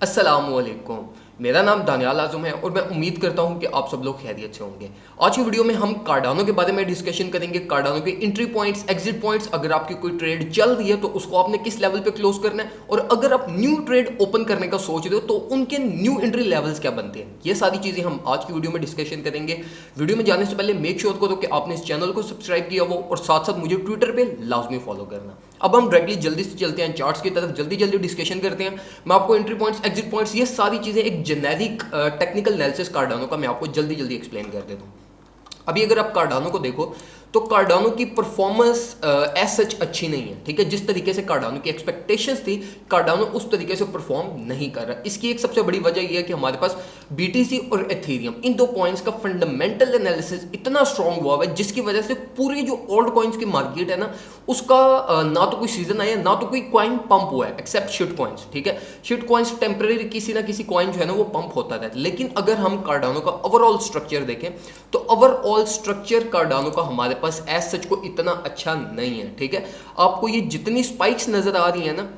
अस्सलामुअलैकुम। मेरा नाम दानियाल आज़म है और मैं उम्मीद करता हूं कि आप सब लोग खैरियत से होंगे। आज की वीडियो में हम कार्डानो के बारे में डिस्कशन करेंगे। कार्डानो के एंट्री पॉइंट्स, एग्जिट पॉइंट्स, अगर आपकी कोई ट्रेड चल रही है तो उसको आपने किस लेवल पे क्लोज करना है, और अगर आप न्यू ट्रेड ओपन करने का सोच रहे हो तो उनके न्यू एंट्री लेवल्स क्या बनते हैं। ये सारी चीज़ें हम आज की वीडियो में डिस्कशन करेंगे। वीडियो में जाने से पहले मेक श्योर करो कि आपने इस चैनल को सब्सक्राइब किया हो और साथ साथ मुझे ट्विटर पर लाजमी फॉलो करना। अब हम डायरेक्टली जल्दी से चलते हैं चार्ट्स की तरफ, जल्दी जल्दी डिस्कशन करते हैं। मैं आपको एंट्री पॉइंट्स, एग्जिट पॉइंट्स, ये सारी चीज़ें एक जेनेरिक टेक्निकल एनालिसिस कार्डानो का मैं आपको जल्दी जल्दी एक्सप्लेन कर देता हूँ। अभी अगर आप कार्डानो को देखो तो कार्डानो की परफॉर्मेंस एज सच अच्छी नहीं है, ठीक है। जिस तरीके से कार्डानो की एक्सपेक्टेशंस थी, कार्डानो उस तरीके से परफॉर्म नहीं कर रहा। इसकी एक सबसे बड़ी वजह यह है कि हमारे पास बीटीसी और एथेरियम, इन दो कॉइन्स का फंडामेंटल एनालिसिस इतना स्ट्रांग हुआ है जिसकी वजह से पूरी जो ओल्ड कॉइन्स की मार्केट है ना, उसका ना तो कोई सीजन आया, ना तो कोई कॉइन पंप हुआ है, एक्सेप्ट शिट कॉइन्स, ठीक है। शिट कॉइन्स टेम्परेरी किसी ना किसी कॉइन जो है ना वो पंप होता रहता है। लेकिन अगर हम कार्डानो का ओवरऑल स्ट्रक्चर देखें तो ओवरऑल स्ट्रक्चर कार्डानो का हमारे पास एज सच को इतना अच्छा नहीं है, ठीक है। आपको ये जितनी स्पाइक्स नजर आ रही है ना,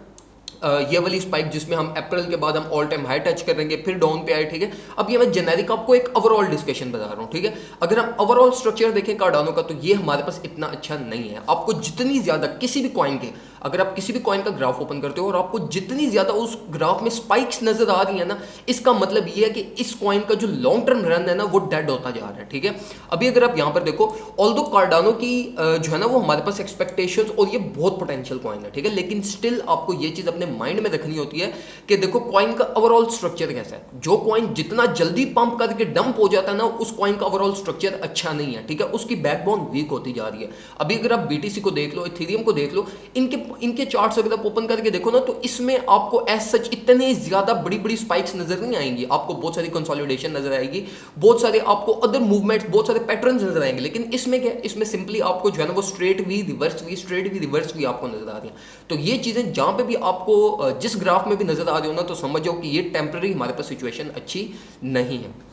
ये वाली स्पाइक जिसमें हम अप्रैल के बाद हम ऑल टाइम हाई टच करेंगे, फिर डाउन पे आए, ठीक है। अब ये मैं जेनेरिक आपको एक ओवरऑल डिस्कशन बता रहा हूँ, ठीक है। अगर हम ओवरऑल स्ट्रक्चर देखें कार्डानो का तो ये हमारे पास इतना अच्छा नहीं है। आपको जितनी ज्यादा किसी भी कॉइन के, अगर आप किसी भी कॉइन का ग्राफ ओपन करते हो और आपको जितनी ज्यादा उस ग्राफ में स्पाइक्स नजर आ रही है ना, इसका मतलब ये है कि इस कॉइन का जो लॉन्ग टर्म रन है ना वो डेड होता जा रहा है, ठीक है। अभी अगर आप यहां पर देखो, ऑल्दो कार्डानो की जो है ना वो हमारे पास एक्सपेक्टेशंस और ये बहुत पोटेंशियल कॉइन है, ठीक है। लेकिन स्टिल आपको ये चीज अपने माइंड में रखनी होती है कि देखो कॉइन का ओवरऑल स्ट्रक्चर कैसा है। जो कॉइन जितना जल्दी पंप करके डंप हो जाता है ना, उस कॉइन का ओवरऑल स्ट्रक्चर अच्छा नहीं है, ठीक है। उसकी बैकबोन वीक होती जा रही है। अभी अगर आप बीटीसी को देख लो, इथेरियम को देख लो, इनके इनके चार्ट्स अगर आप ओपन करके देखो ना तो इसमें आपको एज सच इतने ज्यादा बड़ी बड़ी स्पाइक्स नजर नहीं आएंगी। आपको बहुत सारी कंसोलिडेशन नजर आएगी, बहुत सारे आपको अदर मूवमेंट्स, बहुत सारे पैटर्न्स नजर आएंगे। लेकिन इसमें क्या, इसमें सिंपली आपको जो है ना वो straight V, reverse V, straight V, reverse V आपको नजर आ रही है। तो ये चीजें जहां पे भी आपको जिस ग्राफ में भी नजर आ रही हो ना, तो समझो कि ये टेम्पररी हमारे पास सिचुएशन अच्छी नहीं है।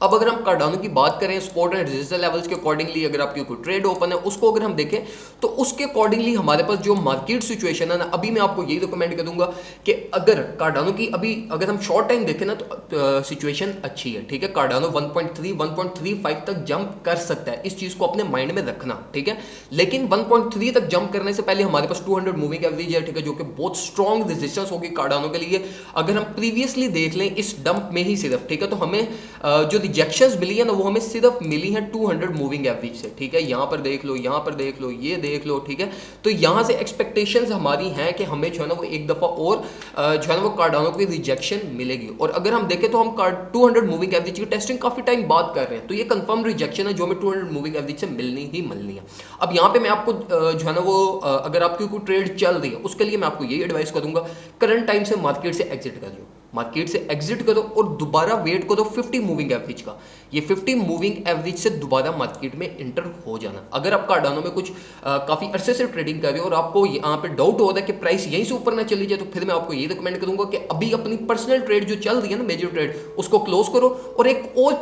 अब अगर हम कार्डानो की बात करें सपोर्ट एंड रेजिस्टेंस लेवल्स के अकॉर्डिंगली, अगर आपकी कोई ट्रेड ओपन है उसको अगर हम देखें तो उसके अकॉर्डिंगली हमारे पास जो मार्केट सिचुएशन है ना, अभी मैं आपको यही रिकमेंड करूंगा कि अगर कार्डानो की अभी अगर हम शॉर्ट टाइम देखें ना तो सिचुएशन अच्छी है, ठीक है। कार्डानो 1.3 1.35 तक जंप कर सकता है, इस चीज को अपने माइंड में रखना, ठीक है। लेकिन 1.3 तक जंप करने से पहले हमारे पास 200 मूविंग एवरेज है, ठीक है, जो कि बहुत स्ट्रॉन्ग रेजिस्टेंस होगी कार्डानो के लिए। अगर हम प्रीवियसली देख लें इस डंप में ही सिर्फ, ठीक है, तो हमें जो रिजेक्शंस मिली है ना वो हमें सिर्फ मिली है 200 मूविंग एवरेज से, ठीक है। यहां पर देख लो, यहां पर देख लो, ये देख लो, ठीक है। तो यहां से एक्सपेक्टेशंस हमारी हैं कि हमें जो है ना वो एक दफा और जो है ना वो कार्डानो की रिजेक्शन मिलेगी। और अगर हम देखें तो हम 200 मूविंग एवरेज की टेस्टिंग काफी टाइम बाद कर रहे हैं, तो ये कंफर्म रिजेक्शन है जो हमें 200 मूविंग एवरेज से मिलनी ही मिलनी है। अब यहाँ पे मैं आपको जो है ना वो अगर आपकी कोई ट्रेड चल रही है उसके लिए मैं आपको यही एडवाइस करूंगा, करंट टाइम से मार्केट से एग्जिट कर लो, मार्केट से एग्जिट करो और दोबारा वेट करो 50 मूविंग एवरेज का। ये 50 मूविंग एवरेज से दोबारा मार्केट में इंटर हो जाना। अगर आप कार्डानो में कुछ काफी अरसे से ट्रेडिंग कर रहे हो और आपको यहाँ पे डाउट हो रहा है कि प्राइस यहीं से ऊपर ना चली जाए, तो फिर मैं आपको ये रिकमेंड करूंगा कि अभी अपनी पर्सनल ट्रेड जो चल रही है ना, मेजर ट्रेड, उसको क्लोज करो और एक और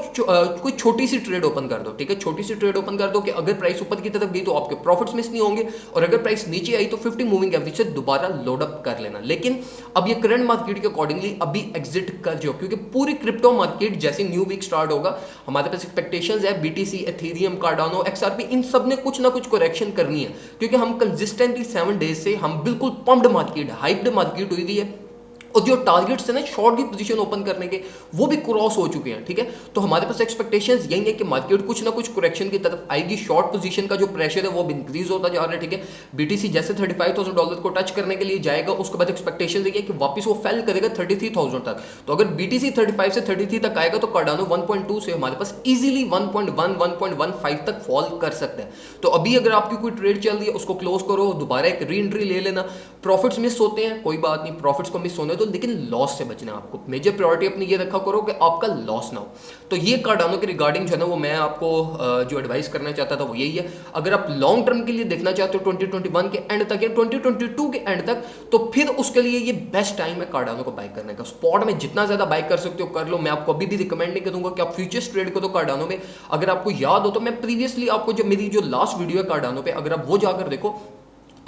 कोई छोटी सी ट्रेड ओपन कर दो, ठीक है। छोटी सी ट्रेड ओपन कर दो कि अगर प्राइस ऊपर की तरफ गई तो आपके प्रॉफिट्स मिस नहीं होंगे, और अगर प्राइस नीचे आई तो 50 मूविंग एवरेज से दोबारा लोड अप कर लेना। लेकिन अब ये करंट मार्केट के अकॉर्डिंगली अभी एग्जिट कर जाओ, क्योंकि पूरी क्रिप्टो मार्केट जैसे न्यू वीक स्टार्ट होगा, हमारे पास एक्सपेक्टेशंस है बीटीसी, एथेरियम, कार्डानो, एक्सआरपी, इन सब ने कुछ ना कुछ करेक्शन करनी है, क्योंकि हम कंसिस्टेंटली 7 डेज से हम बिल्कुल पंप्ड मार्केट, हाइप्ड मार्केट हुई है, और जो टारगेट्स है ना शॉर्ट की पोजीशन ओपन करने के, वो भी क्रॉस हो चुके हैं, ठीक है। तो हमारे पास एक्सपेक्टेशंस यही है कि मार्केट कुछ ना कुछ करेक्शन की तरफ आएगी। शॉर्ट पोजीशन का जो प्रेशर है वो भी इंक्रीज होता जा रहा है, ठीक है। बीटीसी जैसे $35,000 को टच करने के लिए जाएगा, उसके बाद एक्सपेक्टेशन है कि वापस वो फेल करेगा 33,000 तक। तो अगर बीटीसी 35 से 33 तक आएगा तो कार्डानो 1.2 से हमारे पास इजीली 1.1 1.15 तक फॉल कर सकता है। तो अभी अगर आपकी कोई ट्रेड चल रही है उसको क्लोज करो, दोबारा एक री एंट्री ले लेना। प्रॉफिट्स मिस होते हैं, कोई बात नहीं, प्रॉफिट्स को मिस होने तो, लेकिन लॉस से बचना है आपको। मेजर प्रायोरिटी अपनी ये रखा करो कि आपका लॉस ना हो। तो ये कार्डानो के रिगार्डिंग जो है ना वो मैं आपको जो एडवाइस करना चाहता था वो यही है। अगर आप लॉन्ग टर्म के लिए देखना चाहते हो 2021 के एंड तक या 2022 के एंड तक, तो फिर उसके लिए ये बेस्ट टाइम है कार्डानो को बाय करने का। स्पॉट में जितना ज्यादा बाय कर सकते हो कर लो। मैं आपको अभी भी रिकमेंड नहीं करूंगा कि आप फ्यूचर्स ट्रेड करो कार्डानो में। अगर आपको याद हो तो मैं प्रीवियसली आपको जो मेरी जो लास्ट वीडियो है कार्डानो पे, अगर आप वो जाकर देखो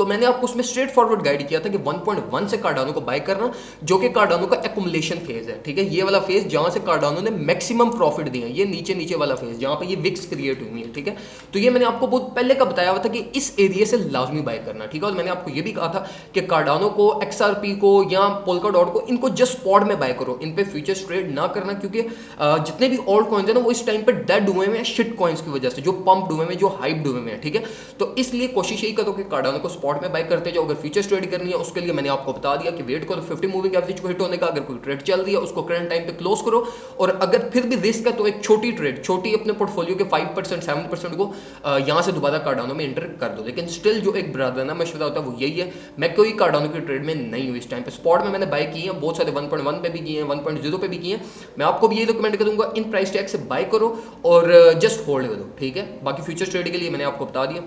तो मैंने आपको उसमें स्ट्रेट फॉरवर्ड गाइड किया था कि 1.1 से कार्डानो को बाय करना, जो कि कार्डानो का एक्युमुलेशन फेज है, ठीक है। ये वाला फेज जहां से कार्डानो ने मैक्सिमम प्रॉफिट दिया है, ये नीचे नीचे वाला फेज जहां पे ये विक्स क्रिएट हुई है, ठीक है। तो ये मैंने आपको बहुत पहले का बताया हुआ था कि इस एरिया से लाजमी बाय करना, ठीक है। और मैंने आपको ये भी कहा था कि कार्डानो को, XRP को या पोल्का डॉट को, इनको जस्ट स्पॉट में बाय करो, इन पे फ्यूचर्स ट्रेड ना करना, क्योंकि जितने भी ऑल्ट कॉइन्स है ना वो इस टाइम पे डेड हुए हैं शिट कॉइन्स की वजह से, जो पंप हुए हैं, जो हाइप हुए हैं, ठीक है। तो इसलिए कोशिश यही करो कि कार्डानो को स्पॉट में बाय करते जाओ। अगर फ्यूचर्स ट्रेड करनी है उसके लिए मैंने आपको बता दिया कि वेट करो 50 मूविंग एवरेज को हिट होने का। अगर कोई ट्रेड चल रही है उसको करंट टाइम पे क्लोज करो, और अगर फिर भी रिस्क है तो एक छोटी ट्रेड, छोटी अपने पोर्टफोलियो के 5% 7% को यहां से दोबारा कार्डानो में एंटर कर दो। लेकिन स्टिल जो एक ब्रादराना मशवरा होता है वो यही है, मैं कोई कार्डानो की ट्रेड में नहीं हूँ इस टाइम पे। स्पॉट में मैंने बाय किए हैं, बहुत सारे 1.1 पे भी किए हैं, 1.0 पे भी किए हैं। मैं आपको भी यही रिकमेंड करूंगा, इन प्राइस टैग से बाय करो और जस्ट होल्ड करो, ठीक है। बाकी फ्यूचर ट्रेड के लिए मैंने आपको बता दिया।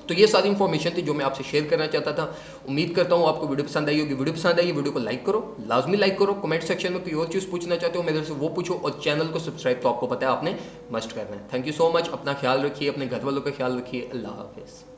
तो ये सारी इन्फॉर्मेशन थी जो मैं आपसे शेयर करना चाहता था। उम्मीद करता हूँ आपको वीडियो पसंद आई होगी। वीडियो पसंद आई, वीडियो को लाइक करो, लाजमी लाइक करो। कमेंट सेक्शन में कोई और चीज़ पूछना चाहते हो मेरे से वो पूछो, और चैनल को सब्सक्राइब तो आपको पता है आपने मस्ट करना है। Thank you so much. अपना ख्याल रखिए, अपने घर वालों का ख्याल रखिए। अल्लाह हाफिज़।